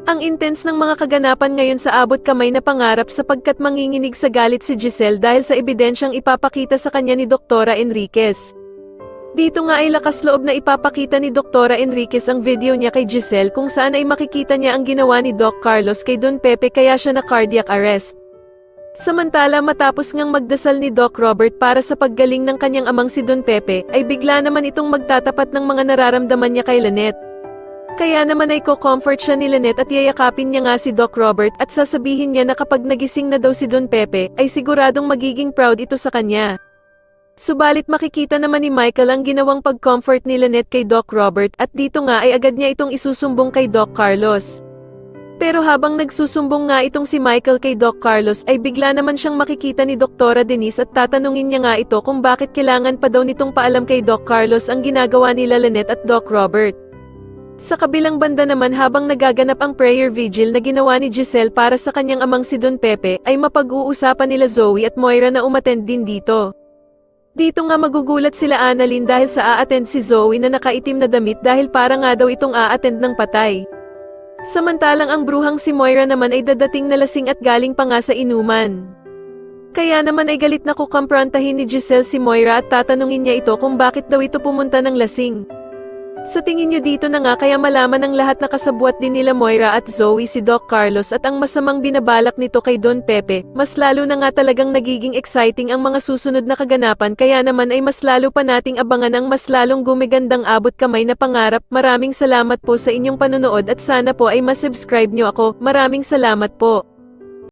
Ang intense ng mga kaganapan ngayon sa abot kamay na pangarap sapagkat manginginig sa galit si Giselle dahil sa ebidensyang ipapakita sa kanya ni Doktora Enriquez. Dito nga ay lakas loob na ipapakita ni Doktora Enriquez ang video niya kay Giselle kung saan ay makikita niya ang ginawa ni Doc Carlos kay Don Pepe kaya siya na cardiac arrest. Samantala matapos ngang magdasal ni Doc Robert para sa paggaling ng kanyang amang si Don Pepe, ay bigla naman itong magtatapat ng mga nararamdaman niya kay Lynette. Kaya naman ay ko-comfort siya ni Lynette at yayakapin niya nga si Doc Robert at sasabihin niya na kapag nagising na daw si Don Pepe, ay siguradong magiging proud ito sa kanya. Subalit makikita naman ni Michael ang ginawang pag-comfort ni Lynette kay Doc Robert at dito nga ay agad niya itong isusumbong kay Doc Carlos. Pero habang nagsusumbong nga itong si Michael kay Doc Carlos ay bigla naman siyang makikita ni Doktora Denise at tatanungin niya nga ito kung bakit kailangan pa daw nitong paalam kay Doc Carlos ang ginagawa nila Lynette at Doc Robert. Sa kabilang banda naman habang nagaganap ang prayer vigil na ginawa ni Giselle para sa kanyang amang si Don Pepe ay mapag-uusapan nila Zoe at Moira na umattend din dito. Dito nga magugulat sila Annalyn dahil sa a-attend si Zoe na nakaitim na damit dahil para nga daw itong a-attend ng patay. Samantalang ang bruhang si Moira naman ay dadating na lasing at galing pa nga sa inuman. Kaya naman ay galit na kukumprontahin ni Giselle si Moira at tatanungin niya ito kung bakit daw ito pumunta ng lasing. Sa tingin niyo dito na nga kaya malaman ng lahat na kasabwat din nila Moira at Zoe si Doc Carlos at ang masamang binabalak nito kay Don Pepe, mas lalo na nga talagang nagiging exciting ang mga susunod na kaganapan kaya naman ay mas lalo pa nating abangan ang mas lalong gumigandang abot kamay na pangarap. Maraming salamat po sa inyong panonood at sana po ay masubscribe nyo ako. Maraming salamat po.